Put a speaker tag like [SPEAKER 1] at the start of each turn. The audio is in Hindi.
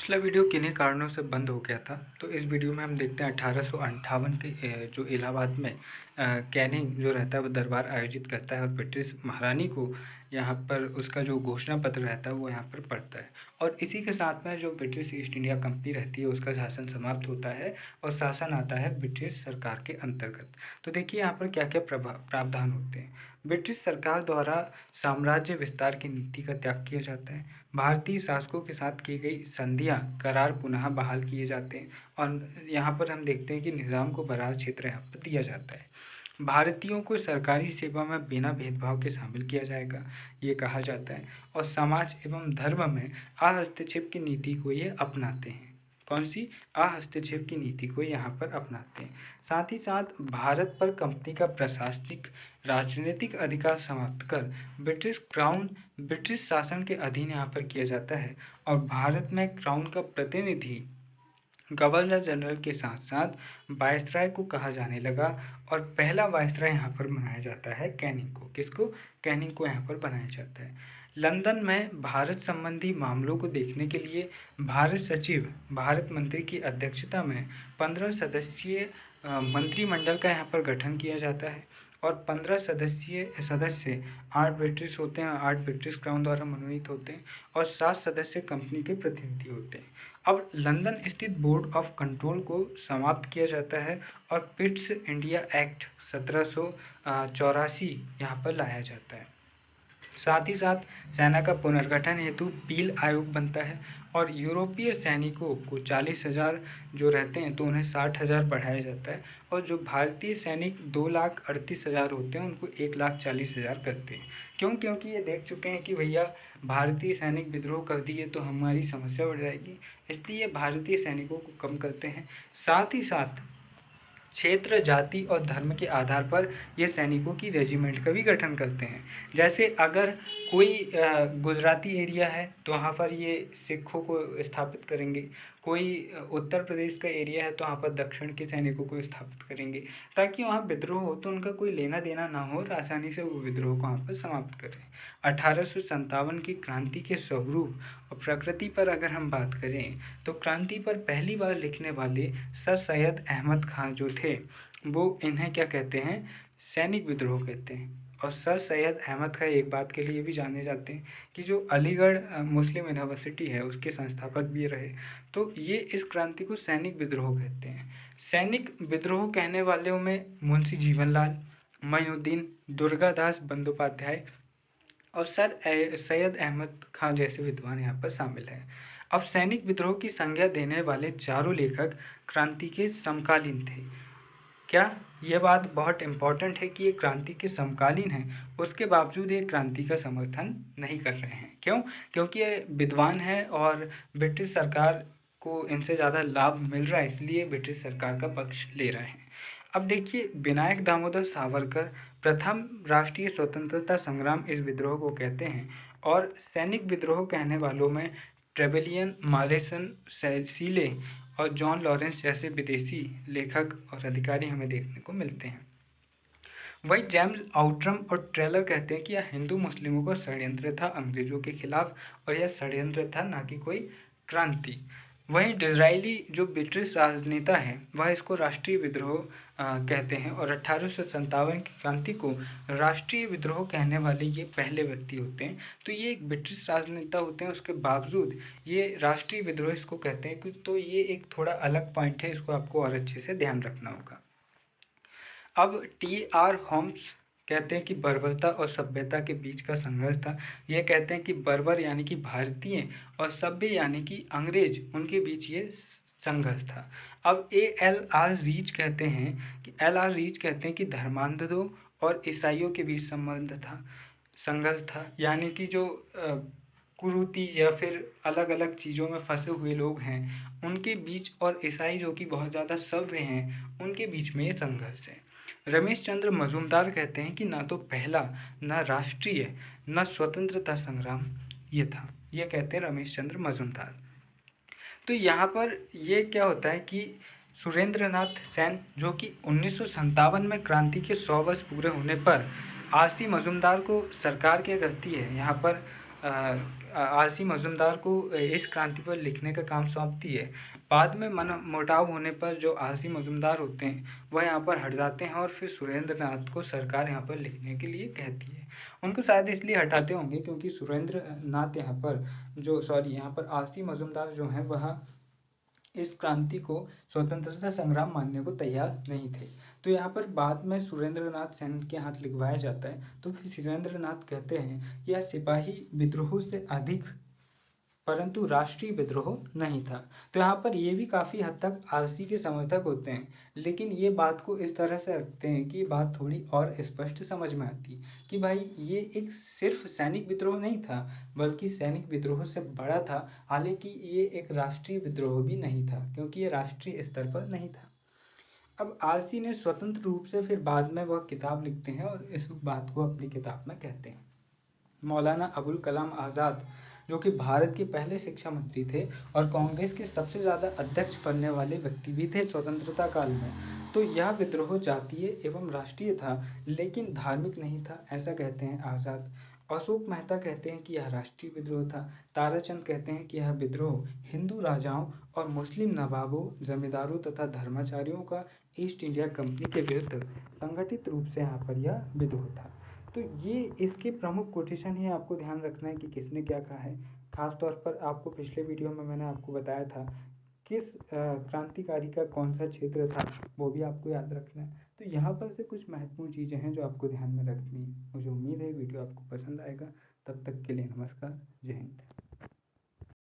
[SPEAKER 1] पिछला वीडियो किन्हीं कारणों से बंद हो गया था। तो इस वीडियो में हम देखते हैं 1858 के जो इलाहाबाद में कैनिंग जो रहता है वो दरबार आयोजित करता है और ब्रिटिश महारानी को यहाँ पर उसका जो घोषणा पत्र रहता है वो यहाँ पर पढ़ता है। और इसी के साथ में जो ब्रिटिश ईस्ट इंडिया कंपनी रहती है उसका शासन समाप्त होता है और शासन आता है ब्रिटिश सरकार के अंतर्गत। तो देखिए यहाँ पर क्या क्या प्रावधान होते हैं। ब्रिटिश सरकार द्वारा साम्राज्य विस्तार की नीति का त्याग किया जाता है। भारतीय शासकों के साथ की गई संधियां करार पुनः बहाल किए जाते हैं और यहाँ पर हम देखते हैं कि निज़ाम को बरार क्षेत्र यहाँ पर दिया जाता है। भारतीयों को सरकारी सेवा में बिना भेदभाव के शामिल किया जाएगा, ये कहा जाता है। और समाज एवं धर्म में अहस्तक्षेप की नीति को ये अपनाते हैं। कौन सी? अहस्तक्षेप की नीति को यहाँ पर अपनाते हैं। साथ ही साथ भारत पर कंपनी का प्रशासनिक राजनीतिक अधिकार समाप्त कर ब्रिटिश शासन के अधीन यहाँ पर किया जाता है। और भारत में क्राउन का प्रतिनिधि गवर्नर जनरल के साथ साथ वायसराय को कहा जाने लगा और पहला वायसराय यहाँ पर बनाया जाता है कैनिंग को। किसको? कैनिंग को यहाँ पर बनाया जाता है। लंदन में भारत संबंधी मामलों को देखने के लिए भारत सचिव भारत मंत्री की अध्यक्षता में 15 सदस्यीय मंत्रिमंडल का यहाँ पर गठन किया जाता है और 15 सदस्य 8 ब्रिटिश होते हैं, 8 ब्रिटिश क्राउन द्वारा मनोनीत होते हैं और 7 सदस्य कंपनी के प्रतिनिधि होते हैं। अब लंदन स्थित बोर्ड ऑफ कंट्रोल को समाप्त किया जाता है और पिट्स इंडिया एक्ट 1784 यहाँ पर लाया जाता है। साथ ही साथ सेना का पुनर्गठन हेतु पील आयोग बनता है और यूरोपीय सैनिकों को 40,000 जो रहते हैं तो उन्हें 60,000 बढ़ाया जाता है और जो भारतीय सैनिक 2,38,000 होते हैं उनको 1,40,000 करते हैं। क्यों? क्योंकि ये देख चुके हैं कि भैया भारतीय सैनिक विद्रोह कर दिए तो हमारी समस्या बढ़ जाएगी, इसलिए भारतीय सैनिकों को कम करते हैं। साथ ही साथ क्षेत्र, जाति और धर्म के आधार पर ये सैनिकों की रेजिमेंट का भी गठन करते हैं। जैसे अगर कोई गुजराती एरिया है तो वहाँ पर ये सिखों को स्थापित करेंगे, कोई उत्तर प्रदेश का एरिया है तो वहाँ पर दक्षिण के सैनिकों को स्थापित करेंगे, ताकि वहाँ विद्रोह हो तो उनका कोई लेना देना ना हो और आसानी से वो विद्रोह को वहाँ पर समाप्त करें। 1857 की क्रांति के स्वरूप और प्रकृति पर अगर हम बात करें तो क्रांति पर पहली बार लिखने वाले सर सैयद अहमद खान जो थे वो इन्हें क्या कहते हैं? सैनिक विद्रोह कहते हैं। और सर सैयद अहमद खान एक बात के लिए भी जाने जाते हैं कि जो अलीगढ़ मुस्लिम यूनिवर्सिटी है उसके संस्थापक भी रहे। तो ये इस क्रांति को सैनिक विद्रोह कहते हैं। सैनिक विद्रोह कहने वालों में मुंशी जीवनलाल, मोइनुद्दीन, दुर्गादास बंदोपाध्याय और सर सैयद अहमद खान जैसे विद्वान यहाँ पर शामिल हैं। अब सैनिक विद्रोह की संज्ञा देने वाले चारों लेखक क्रांति के समकालीन थे। क्या? ये बात बहुत इम्पॉर्टेंट है कि ये क्रांति के समकालीन हैं, उसके बावजूद ये क्रांति का समर्थन नहीं कर रहे हैं। क्यों? क्योंकि ये विद्वान हैं और ब्रिटिश सरकार को इनसे ज़्यादा लाभ मिल रहा है, इसलिए ब्रिटिश सरकार का पक्ष ले रहे हैं। अब देखिए, विनायक दामोदर सावरकर प्रथम राष्ट्रीय स्वतंत्रता संग्राम इस विद्रोह को कहते हैं और सैनिक विद्रोह कहने वालों में ट्रेवेलियन, मॉरिसन, सीले और जॉन लॉरेंस जैसे विदेशी लेखक और अधिकारी हमें देखने को मिलते हैं। वही जेम्स आउट्रम और ट्रेलर कहते हैं कि यह हिंदू मुस्लिमों का षड्यंत्र था अंग्रेजों के खिलाफ और यह षड्यंत्र था, ना कि कोई क्रांति। वहीं डिज़राइली जो ब्रिटिश राजनेता है वह इसको राष्ट्रीय विद्रोह कहते हैं और 1857 की क्रांति को राष्ट्रीय विद्रोह कहने वाले ये पहले व्यक्ति होते हैं। तो ये एक ब्रिटिश राजनेता होते हैं, उसके बावजूद ये राष्ट्रीय विद्रोह इसको कहते हैं। तो ये एक थोड़ा अलग पॉइंट है, इसको आपको और अच्छे से ध्यान रखना होगा। अब टी.आर. होम्स कहते हैं कि बर्बरता और सभ्यता के बीच का संघर्ष था। ये कहते हैं कि बर्बर यानी कि भारतीय और सभ्य यानी कि अंग्रेज, उनके बीच ये संघर्ष था। अब एल.आर. रीच कहते हैं कि धर्मांधों और ईसाइयों के बीच संघर्ष था, यानी कि जो कुरीति या फिर अलग अलग चीज़ों में फंसे हुए लोग हैं उनके बीच और ईसाई जो कि बहुत ज़्यादा सभ्य हैं उनके बीच में ये संघर्ष है। रमेश चंद्र मजूमदार कहते हैं कि ना तो पहला, ना राष्ट्रीय, ना स्वतंत्रता संग्राम ये था। ये कहते हैं रमेश चंद्र मजूमदार। तो यहाँ पर ये क्या होता है कि सुरेंद्रनाथ सेन जो कि 1957 में क्रांति के 100 वर्ष पूरे होने पर आरसी मजूमदार को सरकार क्या करती है, यहाँ पर आरसी मजूमदार को इस क्रांति पर लिखने का काम सौंपती है। बाद में मनमुटाव होने पर जो आरसी मजूमदार होते हैं वह यहाँ पर हट जाते हैं और फिर सुरेंद्र नाथ को सरकार यहाँ पर लिखने के लिए कहती है। उनको शायद इसलिए हटाते होंगे क्योंकि सुरेंद्र नाथ यहाँ पर यहाँ पर आरसी मजूमदार जो हैं वह इस क्रांति को स्वतंत्रता संग्राम मानने को तैयार नहीं थे। तो यहाँ पर बाद में सुरेंद्र नाथ सेन के हाथ लिखवाया जाता है। तो फिर सुरेंद्र नाथ कहते हैं कि यह सिपाही विद्रोह से अधिक परंतु राष्ट्रीय विद्रोह नहीं था। तो यहाँ पर ये भी काफ़ी हद तक आरसी के समर्थक होते हैं, लेकिन ये बात को इस तरह से रखते हैं कि बात थोड़ी और स्पष्ट समझ में आती कि भाई ये एक सिर्फ सैनिक विद्रोह नहीं था, बल्कि सैनिक विद्रोह से बड़ा था। हालांकि ये एक राष्ट्रीय विद्रोह भी नहीं था, क्योंकि ये राष्ट्रीय स्तर पर नहीं था। अब आरसी ने स्वतंत्र रूप से फिर बाद में वह किताब लिखते हैं और इस बात को अपनी किताब में कहते हैं। मौलाना अबुल कलाम आज़ाद, जो कि भारत के पहले शिक्षा मंत्री थे और कांग्रेस के सबसे ज़्यादा अध्यक्ष बनने वाले व्यक्ति भी थे स्वतंत्रता काल में, तो यह विद्रोह जातीय एवं राष्ट्रीय था, लेकिन धार्मिक नहीं था, ऐसा कहते हैं आज़ाद। अशोक मेहता कहते हैं कि यह राष्ट्रीय विद्रोह था। ताराचंद कहते हैं कि यह विद्रोह हिंदू राजाओं और मुस्लिम नवाबों, जमींदारों तथा धर्माचार्यों का ईस्ट इंडिया कंपनी के विरुद्ध संगठित रूप से यहाँ पर यह विद्रोह था। तो ये इसके प्रमुख कोटेशन ही आपको ध्यान रखना है कि किसने क्या कहा है। खास तौर पर आपको पिछले वीडियो में मैंने आपको बताया था किस क्रांतिकारी का कौन सा क्षेत्र था, वो भी आपको याद रखना है। तो यहाँ पर से कुछ महत्वपूर्ण चीज़ें हैं जो आपको ध्यान में रखनी है। मुझे उम्मीद है वीडियो आपको पसंद आएगा। तब तक के लिए नमस्कार, जय हिंद।